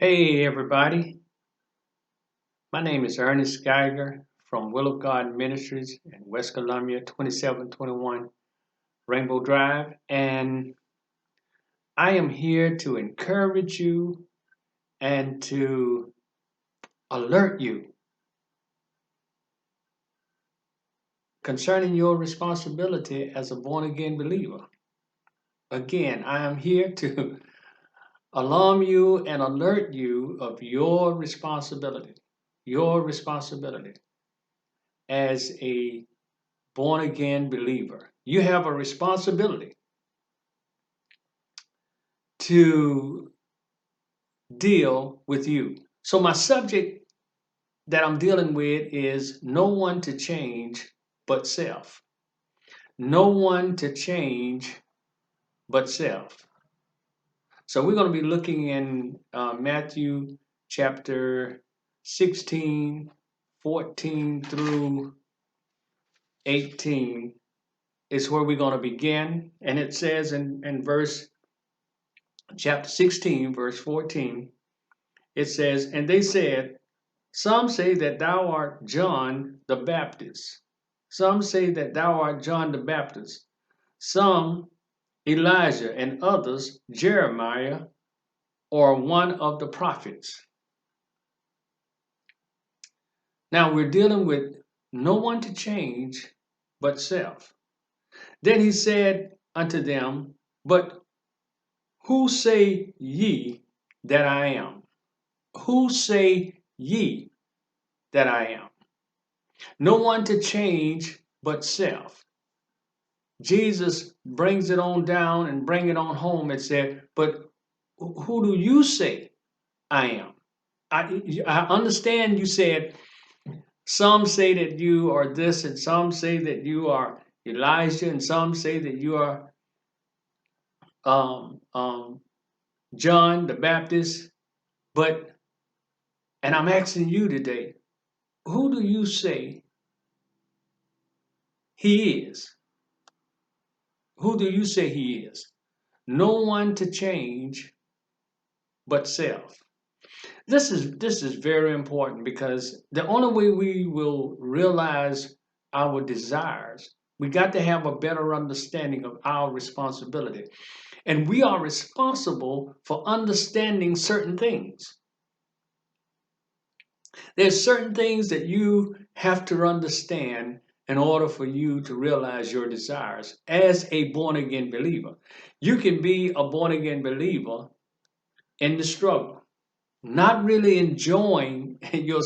Hey everybody, my name is Ernest Geiger from Will of God Ministries in West Columbia, 2721 Rainbow Drive, and I am here to encourage you and to alert you concerning your responsibility as a born again believer. Again, I am here to alarm you and alert you of your responsibility as a born again believer. You have a responsibility to deal with you. So, my subject that I'm dealing with is no one to change but self. No one to change but self. So, we're going to be looking in Matthew chapter 16, 14 through 18 is where we're going to begin. And it says in verse chapter 16, verse 14, it says, And they said, Some say that thou art John the Baptist. Some say that thou art John the Baptist. Some Elijah, and others Jeremiah or one of the prophets. Now we're dealing with no one to change but self. Then he said unto them, But who say ye that I am? Who say ye that I am? No one to change but self. Jesus brings it on down and bring it on home and said, but who do you say I am? I understand you said some say that you are this and some say that you are Elijah and some say that you are um, um, John the Baptist, but, and I'm asking you today, who do you say he is? Who do you say he is? No one to change but self. This is very important because the only way we will realize our desires, we got to have a better understanding of our responsibility. And we are responsible for understanding certain things. There's certain things that you have to understand in order for you to realize your desires as a born again believer. You can be a born again believer in the struggle, not really enjoying your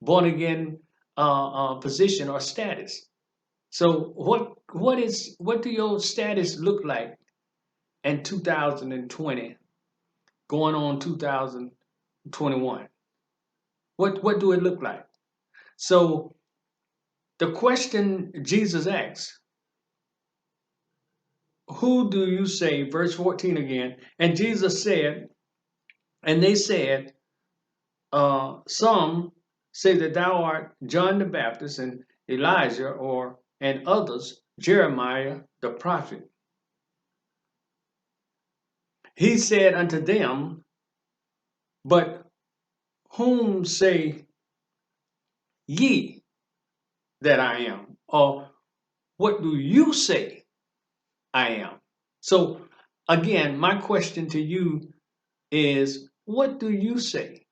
born again position or status. So what do your status look like in 2020, going on 2021? What do it look like? So the question Jesus asks, who do you say, verse 14 again, and Jesus said, and they said, some say that thou art John the Baptist and Elijah or and others Jeremiah the prophet. He said unto them, But whom say ye that I am? Or what do you say I am? So again, my question to you is, what do you say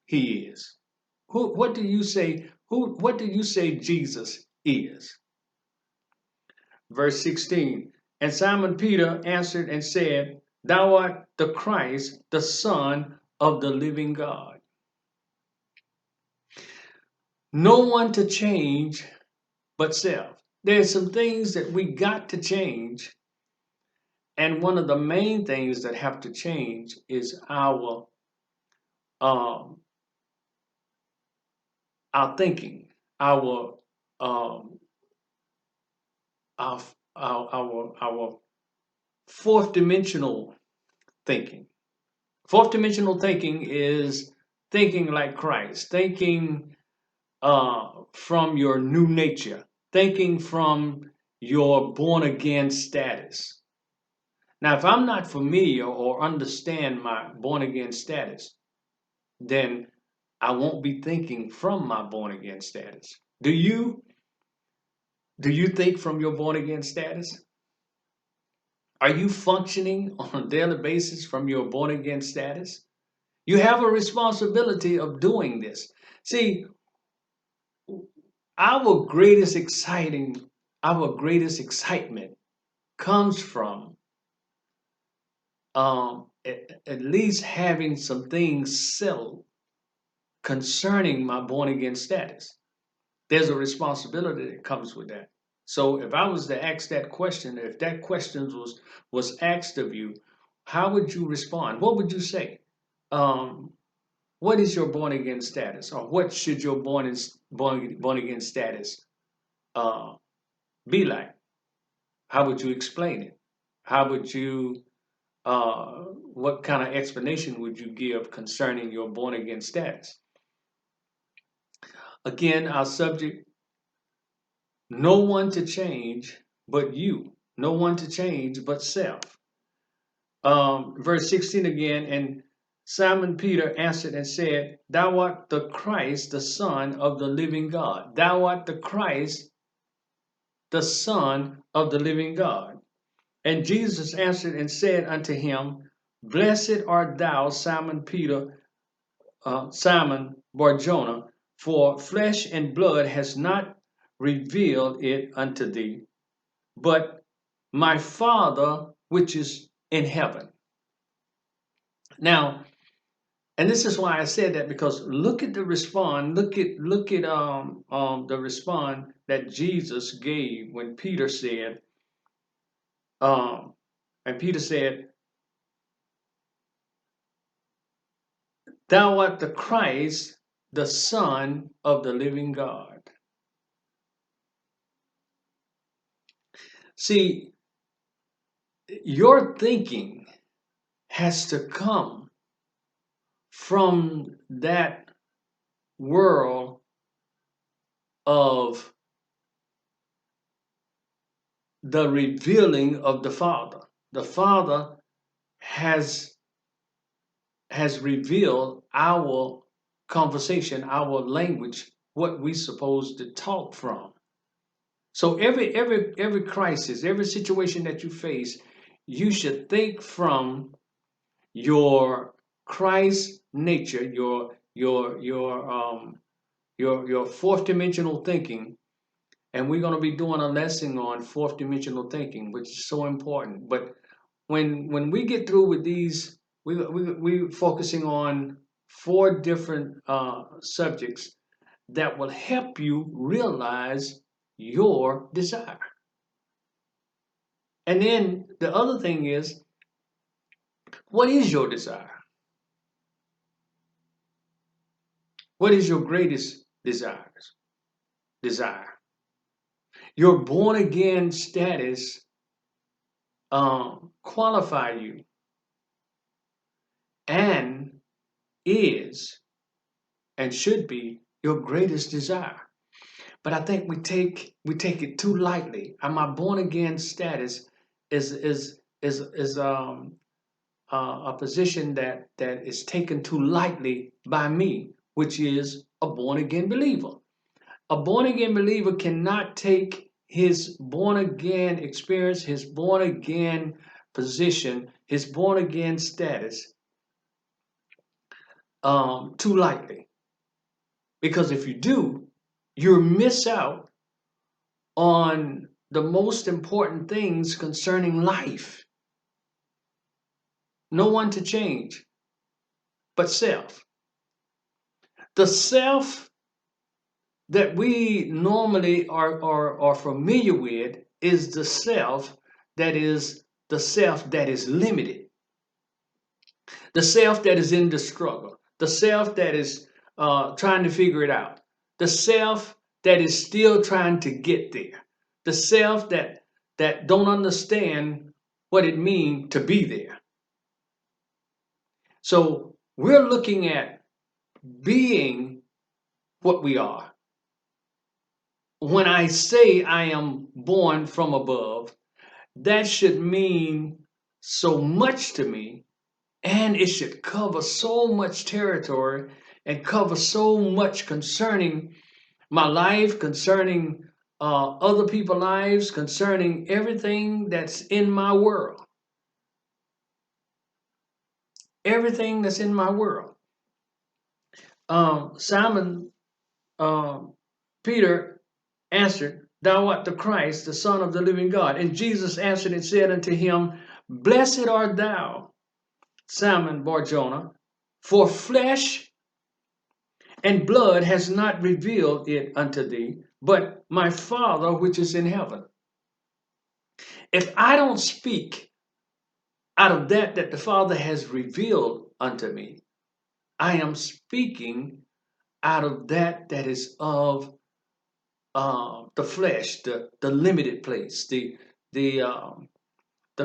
he is? What do you say? What do you say Jesus is? Verse 16. And Simon Peter answered and said, Thou art the Christ, the Son of the living God. No one to change but self. There's some things that we got to change. And one of the main things that have to change is um, our thinking, our um, our, our fourth dimensional thinking. Fourth dimensional thinking is thinking like Christ, thinking from your new nature, thinking from your born again status. Now, if I'm not familiar or understand my born again status, then I won't be thinking from my born again status. Do you think from your born again status? Are you functioning on a daily basis from your born again status? You have a responsibility of doing this. See, our greatest exciting, our greatest excitement comes from at least having some things settled concerning my born again status. There's a responsibility that comes with that. So if I was to ask that question, if that question was asked of you, how would you respond? What would you say? Um, what is your born again status, or what should your born again status uh, be like? How would you explain it? How would you what kind of explanation would you give concerning your born again status? Again, our subject: no one to change but you. No one to change but self. Verse 16 again, and Simon Peter answered and said, Thou art the Christ, the Son of the living God. Thou art the Christ, the Son of the living God. And Jesus answered and said unto him, Blessed art thou, Simon Peter, Simon Barjona, for flesh and blood has not revealed it unto thee, but my Father which is in heaven. Now, and this is why I said that, because look at the response. Look at the response that Jesus gave when Peter said, and Peter said, Thou art the Christ, the Son of the living God. See, your thinking has to come from that world of the revealing of the Father. The Father has revealed our conversation, our language, what we supposed to talk from. So every crisis, every situation that you face, you should think from your Christ nature, your fourth dimensional thinking. And we're going to be doing a lesson on fourth dimensional thinking, which is so important. But when we get through with these, we're focusing on four different subjects that will help you realize your desire. And then the other thing is, what is your desire? What is your greatest desire? Your born again status qualify you and is and should be your greatest desire. But I think we take it too lightly. And my born again status is a position that is taken too lightly by me, which is a born again believer. A born again believer cannot take his born again experience, his born again position, his born again status too lightly. Because if you do, you miss out on the most important things concerning life. No one to change but self. The self that we normally are familiar with is the self that is limited, the self that is in the struggle, the self that is trying to figure it out, the self that is still trying to get there, the self that don't understand what it means to be there. So we're looking at being what we are. When I say I am born from above, that should mean so much to me, and it should cover so much territory and cover so much concerning my life, concerning other people's lives, concerning everything that's in my world. Everything that's in my world. Simon Peter answered, Thou art the Christ, the Son of the living God. And Jesus answered and said unto him, Blessed art thou, Simon Barjona, for flesh and blood has not revealed it unto thee, but my Father which is in heaven. If I don't speak out of that the Father has revealed unto me, I am speaking out of that is of the flesh, the limited place, the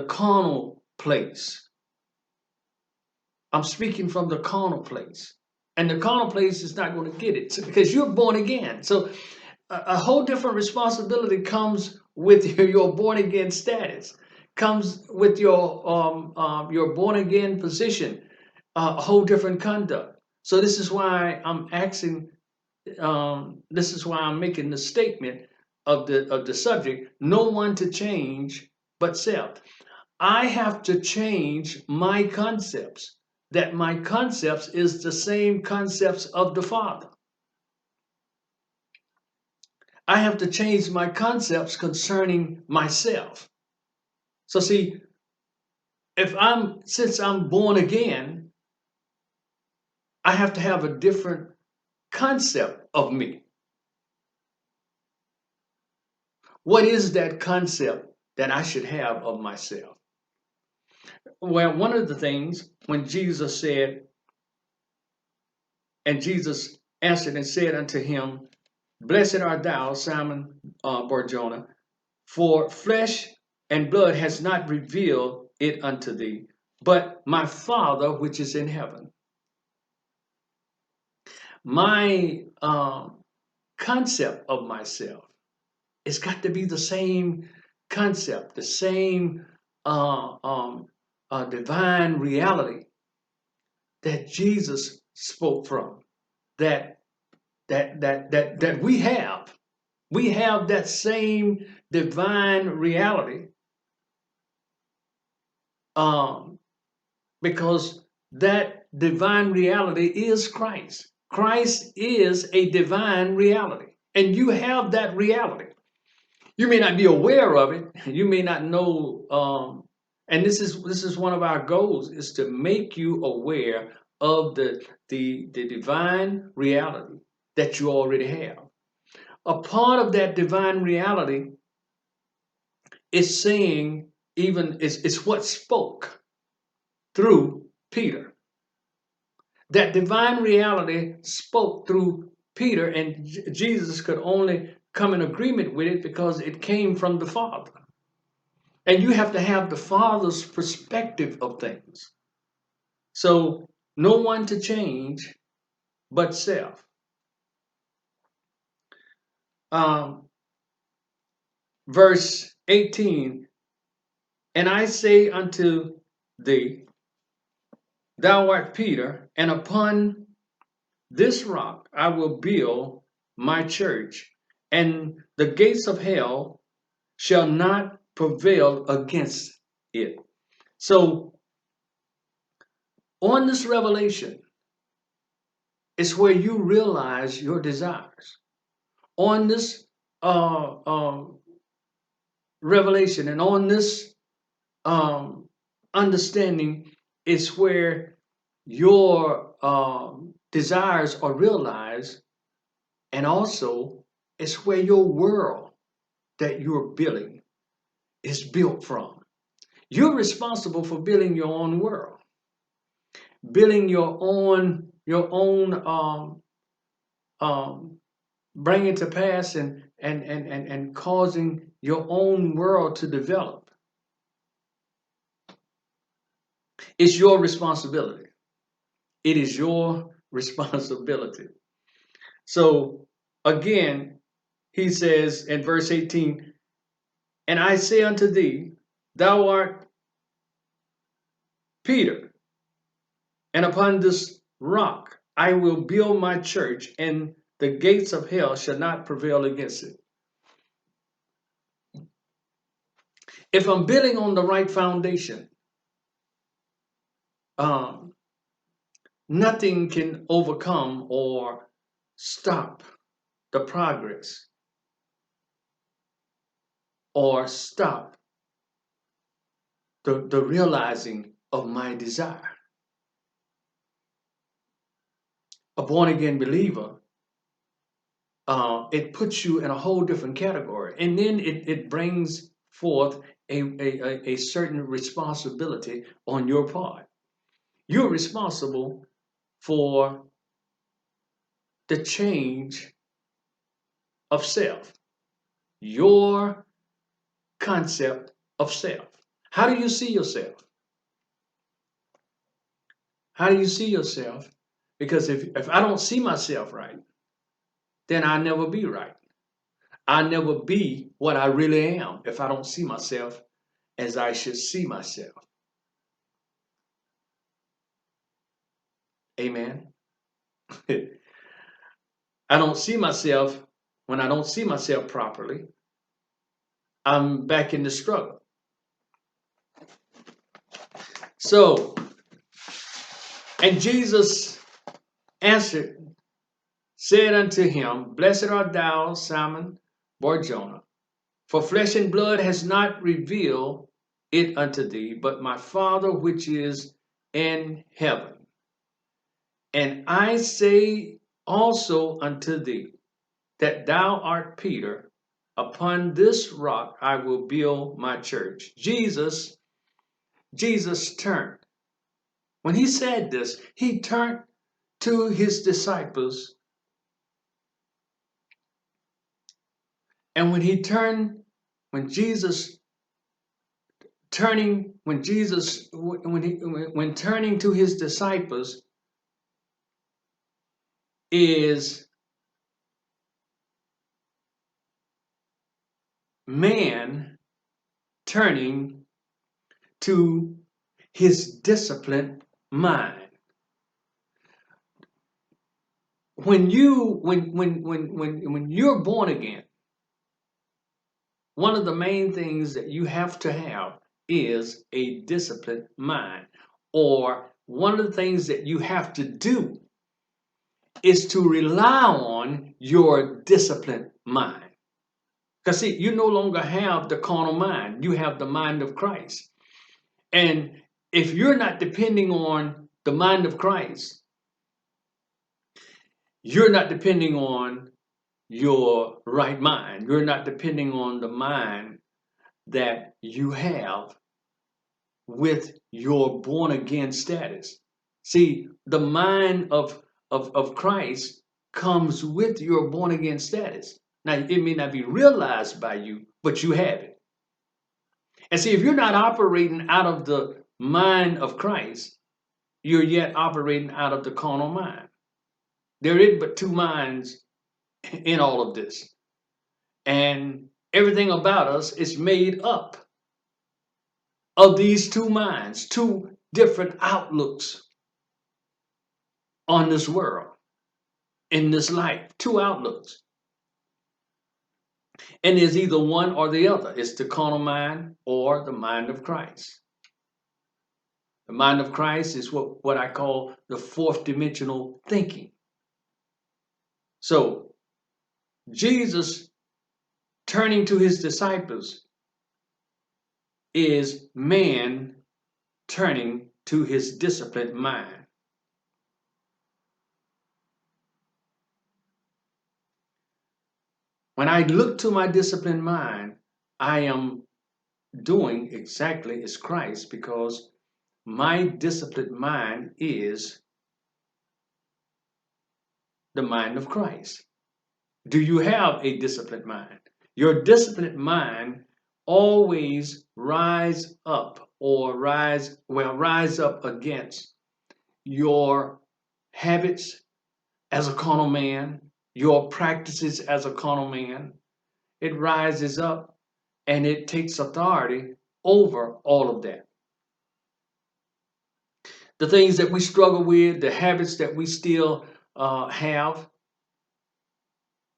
carnal place. I'm speaking from the carnal place, and the carnal place is not going to get it because you're born again. So a whole different responsibility comes with your born again status, comes with your born again position, a whole different conduct. So this is why I'm asking. This is why I'm making the statement of the subject. No one to change but self. I have to change my concepts. That my concepts is the same concepts of the Father. I have to change my concepts concerning myself. So see, since I'm born again, I have to have a different concept of me. What is that concept that I should have of myself? Well, one of the things when Jesus said, and Jesus answered and said unto him, Blessed art thou, Simon Barjona, for flesh and blood has not revealed it unto thee, but my Father which is in heaven. My concept of myself, it's got to be the same concept, the same divine reality that Jesus spoke from, that we have. We have that same divine reality, because that divine reality is Christ. Christ is a divine reality, and you have that reality. You may not be aware of it. You may not know. And this is one of our goals: is to make you aware of the divine reality that you already have. A part of that divine reality is saying, even it's what spoke through Peter. That divine reality spoke through Peter, and Jesus could only come in agreement with it because it came from the Father. And you have to have the Father's perspective of things. So, no one to change but self. Verse 18, and I say unto thee, Thou art Peter, and upon this rock I will build my church, and the gates of hell shall not prevail against it. So, on this revelation is where you realize your desires. On this revelation and on this understanding is where your desires are realized, and also it's where your world that you're building is built from. You're responsible for building your own world, building your own bringing to pass and causing your own world to develop. It's your responsibility. It is your responsibility. So again, he says in verse 18, and I say unto thee, thou art Peter, and upon this rock I will build my church, and the gates of hell shall not prevail against it. If I'm building on the right foundation, um, nothing can overcome or stop the progress or stop the realizing of my desire. A born again believer, it puts you in a whole different category. And then it brings forth a certain responsibility on your part. You're responsible for the change of self, your concept of self. How do you see yourself? How do you see yourself? Because if I don't see myself right, then I'll never be right. I'll never be what I really am if I don't see myself as I should see myself. Amen. I don't see myself, when I don't see myself properly, I'm back in the struggle. So, and Jesus answered, said unto him, Blessed art thou, Simon Barjona, for flesh and blood has not revealed it unto thee, but my Father which is in heaven. And I say also unto thee, that thou art Peter, upon this rock I will build my church. Jesus turned. When he said this, he turned to his disciples. And when Jesus turning, when turning to his disciples is man turning to his disciplined mind. When you're born again, one of the main things that you have to have is a disciplined mind. Or one of the things that you have to do is to rely on your disciplined mind. Because see, you no longer have the carnal mind, you have the mind of Christ. And if you're not depending on the mind of Christ, you're not depending on your right mind. You're not depending on the mind that you have with your born again status. See, the mind of Christ comes with your born again status. Now, it may not be realized by you, but you have it. And see, if you're not operating out of the mind of Christ, you're yet operating out of the carnal mind. There is but two minds in all of this. And everything about us is made up of these two minds, two different outlooks on this world, in this life, two outlooks. And there's either one or the other. It's the carnal mind or the mind of Christ. The mind of Christ is what I call the fourth dimensional thinking. So, Jesus turning to his disciples is man turning to his disciplined mind. When I look to my disciplined mind, I am doing exactly as Christ, because my disciplined mind is the mind of Christ. Do you have a disciplined mind? Your disciplined mind always rise up against your habits as a carnal man, your practices as a carnal man. It rises up and it takes authority over all of that. the things that we struggle with, the habits that we still have,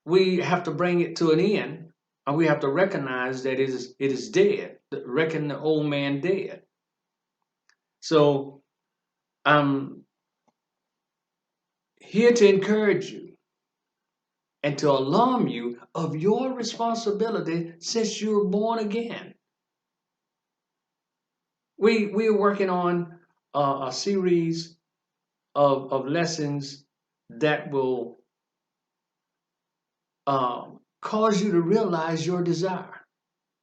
we have to bring it to an end, and we have to recognize that it is dead. Reckon the old man dead. So I'm here to encourage you and to alarm you of your responsibility since you're born again. We are working on a series of lessons that will cause you to realize your desire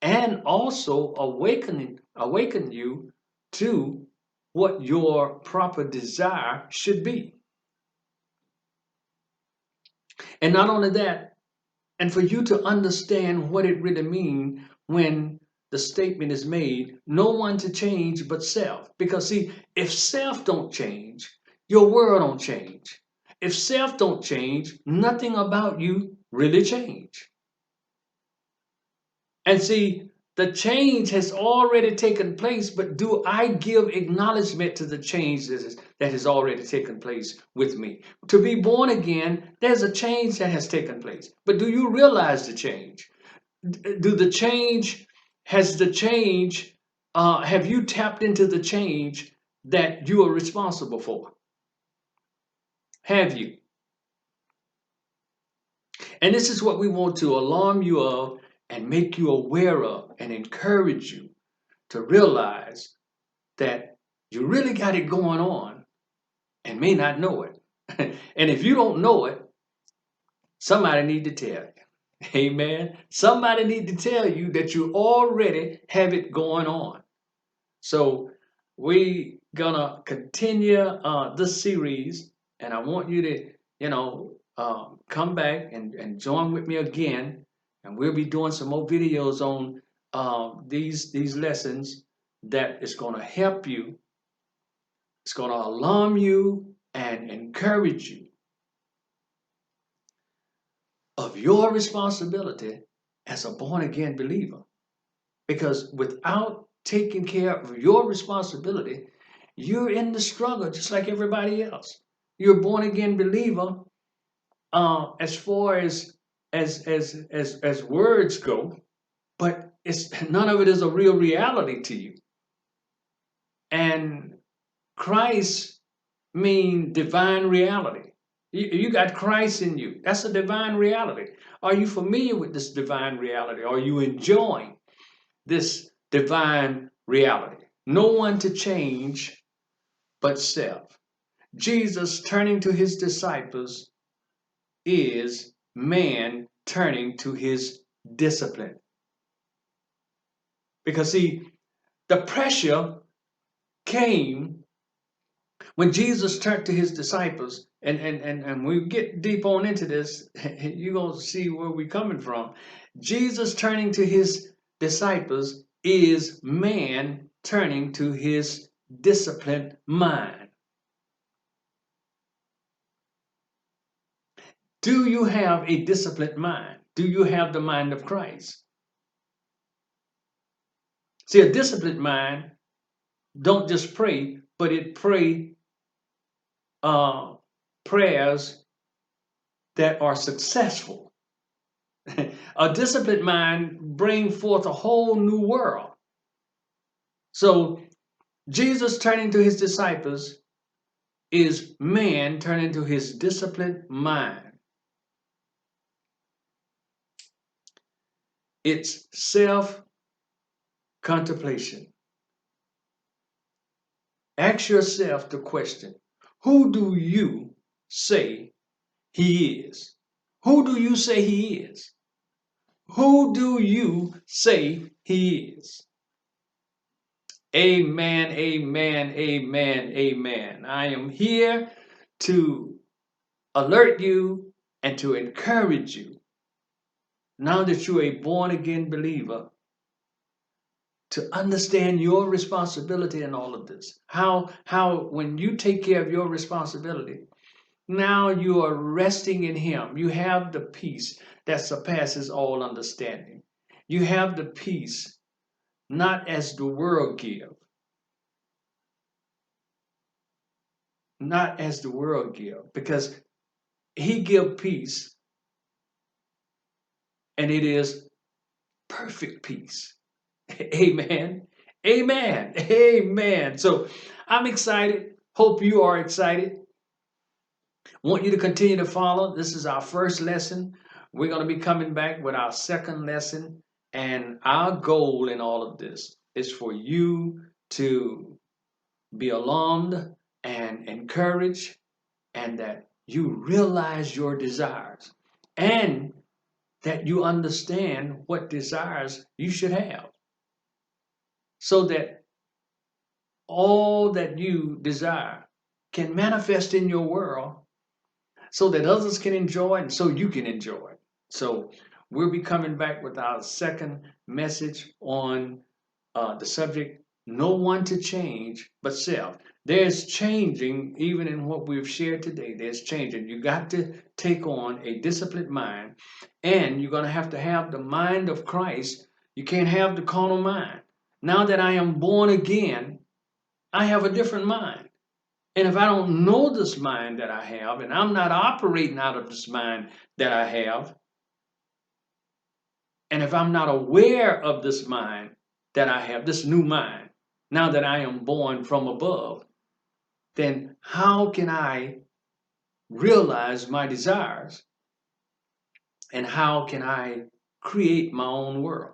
and also awaken you to what your proper desire should be. And not only that, and for you to understand what it really means when the statement is made, no one to change but self. Because see, if self don't change, your world don't change. If self don't change, nothing about you really change. And see, the change has already taken place, but do I give acknowledgement to the change that has already taken place with me? To be born again, there's a change that has taken place. But do you realize the change? Do the change, has the change, have you tapped into the change that you are responsible for? Have you? And this is what we want to alarm you of and make you aware of and encourage you to realize that you really got it going on and may not know it. And if you don't know it, somebody need to tell you. Amen. Somebody need to tell you that you already have it going on. So we gonna continue this series, and I want you to, come back and join with me again, and we'll be doing some more videos on these lessons that is gonna help you. It's gonna alarm you and encourage you of your responsibility as a born again believer. Because without taking care of your responsibility, you're in the struggle just like everybody else. You're a born again believer. As far as words go, but it's none of it is a real reality to you. And Christ mean divine reality. You got Christ in you. That's a divine reality. Are you familiar with this divine reality? Are you enjoying this divine reality? No one to change but self. Jesus turning to his disciples is man turning to his discipline. Because see, the pressure came when Jesus turned to his disciples, and we get deep on into this, you're going to see where we're coming from. Jesus turning to his disciples is man turning to his disciplined mind. Do you have a disciplined mind? Do you have the mind of Christ? See, a disciplined mind don't just pray, but it pray prayers that are successful. A disciplined mind bring forth a whole new world. So Jesus turning to his disciples is man turning to his disciplined mind. It's self-contemplation. Ask yourself the question, who do you say he is? Who do you say he is? Who do you say he is? Amen, amen, amen, amen. I am here to alert you and to encourage you, now that you're a born again believer, to understand your responsibility in all of this. How when you take care of your responsibility, now you are resting in him. You have the peace that surpasses all understanding. You have the peace not as the world gives, not as the world give, because he give peace, and it is perfect peace. Amen. Amen. Amen. So I'm excited. Hope you are excited. Want you to continue to follow. This is our first lesson. We're going to be coming back with our second lesson. And our goal in all of this is for you to be alarmed and encouraged, and that you realize your desires, and that you understand what desires you should have, so that all that you desire can manifest in your world, so that others can enjoy it and so you can enjoy it. So we'll be coming back with our second message on the subject, no one to change but self. There's changing even in what we've shared today. There's changing. You got to take on a disciplined mind, and you're going to have the mind of Christ. You can't have the carnal mind. Now that I am born again, I have a different mind. And if I don't know this mind that I have, and I'm not operating out of this mind that I have, and if I'm not aware of this mind that I have, this new mind, now that I am born from above, then how can I realize my desires, and how can I create my own world?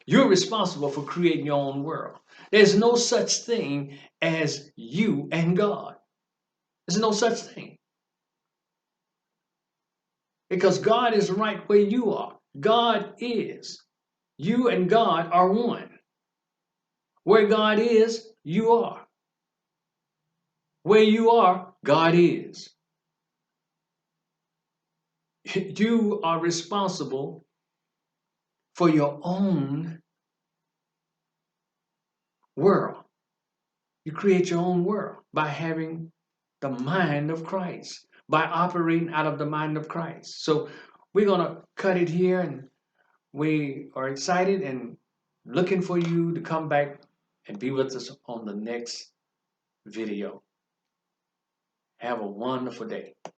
You're responsible for creating your own world. There's no such thing as you and God. There's no such thing. Because God is right where you are. God is. You and God are one. Where God is, you are. Where you are, God is. You are responsible for your own world. You create your own world by having the mind of Christ, by operating out of the mind of Christ. So we're going to cut it here, and we are excited and looking for you to come back and be with us on the next video. Have a wonderful day.